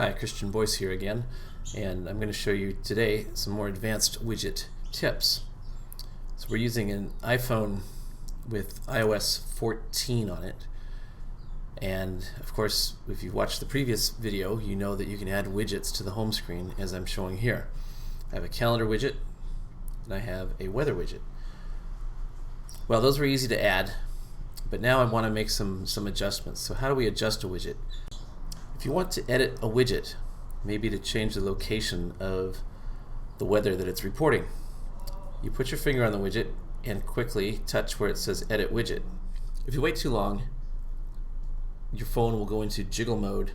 Hi, Christian Boyce here again, and I'm going to show you today some more advanced widget tips. So we're using an iPhone with iOS 14 on it, and of course if you've watched the previous video you know that you can add widgets to the home screen as I'm showing here. I have a calendar widget and I have a weather widget. Well, those were easy to add, but now I want to make some adjustments. So how do we adjust a widget? If you want to edit a widget, maybe to change the location of the weather that it's reporting, you put your finger on the widget and quickly touch where it says Edit Widget. If you wait too long, your phone will go into jiggle mode,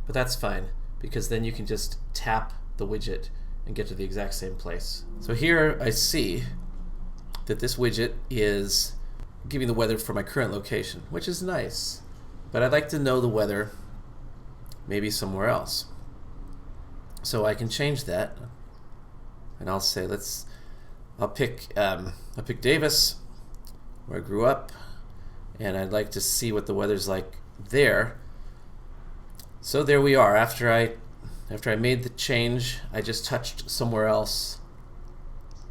but that's fine because then you can just tap the widget and get to the exact same place. So here I see that this widget is giving the weather for my current location, which is nice, but I'd like to know the weather maybe somewhere else. So I can change that, and I'll say I'll pick Davis, where I grew up, and I'd like to see what the weather's like there. So there we are. After I made the change, I just touched somewhere else,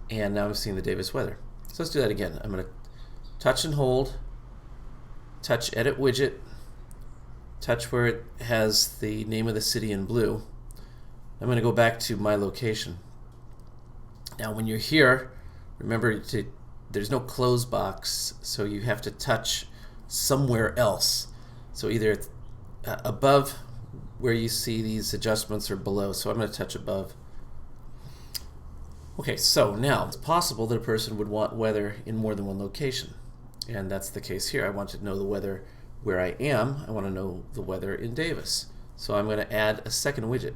and now I'm seeing the Davis weather. So let's do that again. I'm going to touch and hold, touch Edit Widget, touch where it has the name of the city in blue. I'm going to go back to my location. Now when you're here, remember there's no close box, so you have to touch somewhere else. So either above where you see these adjustments or below. So I'm going to touch above. Okay, so now it's possible that a person would want weather in more than one location. And that's the case here. I want to know the weather where I am. I want to know the weather in Davis. So I'm going to add a second widget.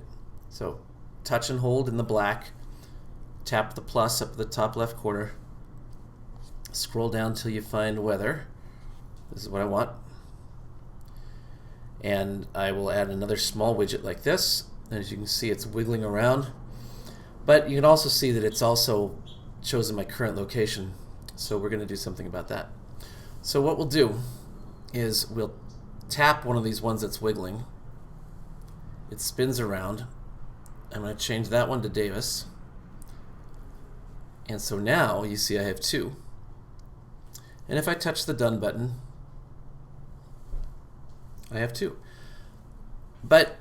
So touch and hold in the black, tap the plus up at the top left corner, scroll down till you find weather. This is what I want. And I will add another small widget like this. And as you can see, it's wiggling around. But you can also see that it's also chosen my current location. So we're going to do something about that. So what we'll do is we'll tap one of these ones that's wiggling. It spins around. I'm going to change that one to Davis. And so now you see I have two. And if I touch the done button, I have two. But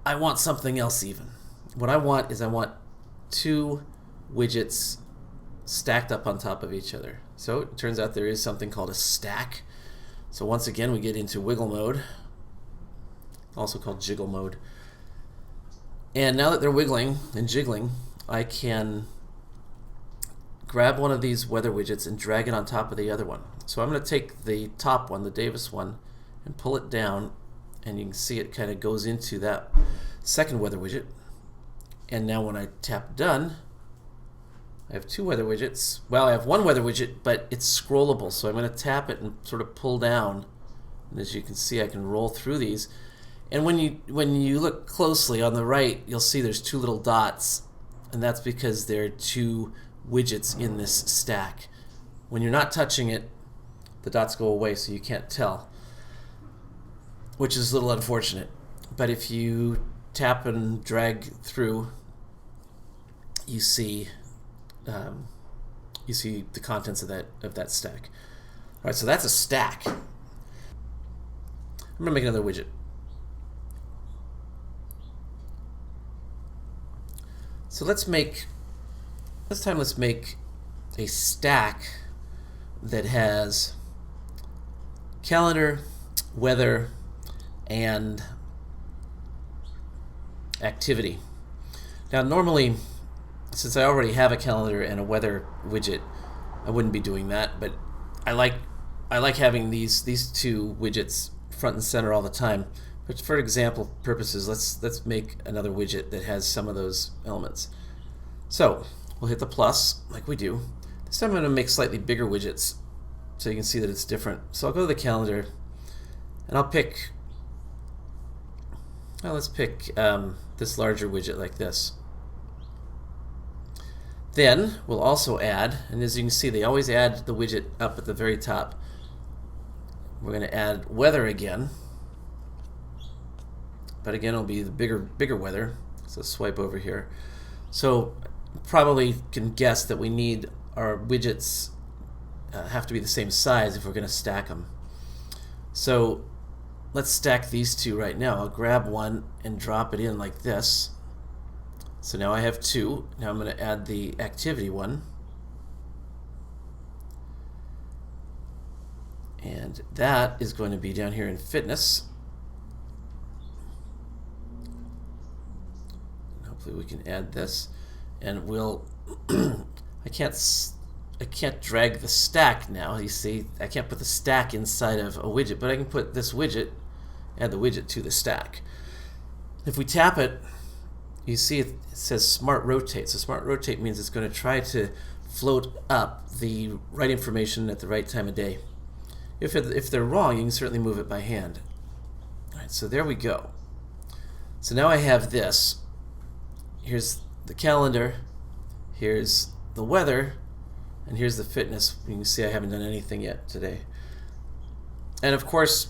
I want something else even. What I want is I want two widgets stacked up on top of each other. So it turns out there is something called a stack. So once again we get into wiggle mode, also called jiggle mode. And now that they're wiggling and jiggling, I can grab one of these weather widgets and drag it on top of the other one. So I'm going to take the top one, the Davis one, and pull it down, and you can see it kind of goes into that second weather widget. And now when I tap done, I have two weather widgets. Well, I have one weather widget, but it's scrollable, so I'm going to tap it and sort of pull down. And as you can see, I can roll through these. And when you look closely on the right, you'll see there's two little dots, and that's because there are two widgets in this stack. When you're not touching it, the dots go away, so you can't tell, which is a little unfortunate. But if you tap and drag through, you see the contents of that stack. All right, so that's a stack. I'm going to make another widget. So let's make a stack that has calendar, weather, and activity. Now normally, since I already have a calendar and a weather widget, I wouldn't be doing that, but I like having these two widgets front and center all the time. But for example purposes, let's make another widget that has some of those elements. So we'll hit the plus like we do. This time I'm going to make slightly bigger widgets so you can see that it's different. So I'll go to the calendar and I'll pick, well, let's pick this larger widget like this. Then we'll also add, and as you can see they always add the widget up at the very top. We're going to add weather again. but again, it'll be the bigger weather. So swipe over here. So probably can guess that we need our widgets have to be the same size if we're going to stack them. So let's stack these two right now. I'll grab one and drop it in like this. So now I have two. Now I'm going to add the activity one. And that is going to be down here in fitness. And hopefully we can add this. And we'll I can't drag the stack now. You see, I can't put the stack inside of a widget, but I can put this widget, add the widget to the stack. If we tap it, you see it says Smart Rotate. So Smart Rotate means it's going to try to float up the right information at the right time of day. If they're wrong, you can certainly move it by hand. All right, so there we go. So now I have this. Here's the calendar, here's the weather, and here's the fitness. You can see I haven't done anything yet today. And of course,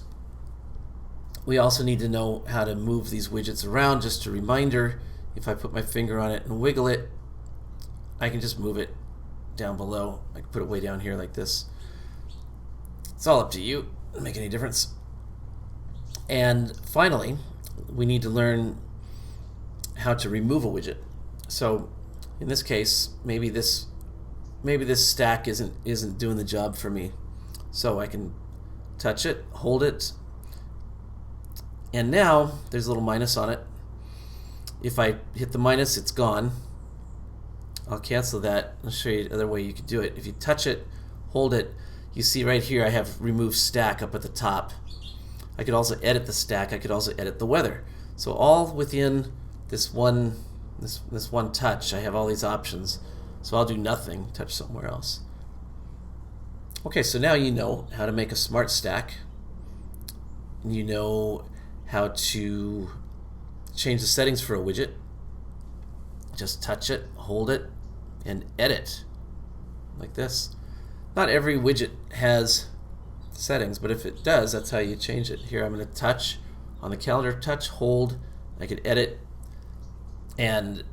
we also need to know how to move these widgets around. Just a reminder, if I put my finger on it and wiggle it, I can just move it down below. I can put it way down here like this. It's all up to you. Doesn't make any difference. And finally, we need to learn how to remove a widget. So in this case, maybe this stack isn't doing the job for me. So I can touch it, hold it, and now there's a little minus on it. If I hit the minus, it's gone. I'll cancel that. I'll show you another way you could do it. If you touch it, hold it, you see right here I have remove stack up at the top. I could also edit the stack. I could also edit the weather. So all within this one touch, I have all these options. So I'll do nothing, touch somewhere else. Okay, so now you know how to make a smart stack. You know how to change the settings for a widget. Just touch it, hold it, and edit like this. Not every widget has settings, but if it does, that's how you change it. Here I'm going to touch on the calendar, touch, hold. I could edit, and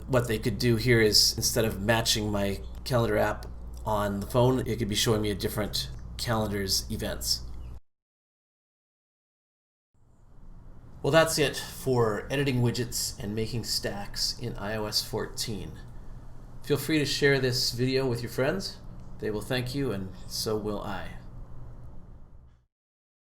what they could do here is instead of matching my calendar app on the phone, it could be showing me a different calendar's events. Well, that's it for editing widgets and making stacks in iOS 14. Feel free to share this video with your friends. They will thank you, and so will I.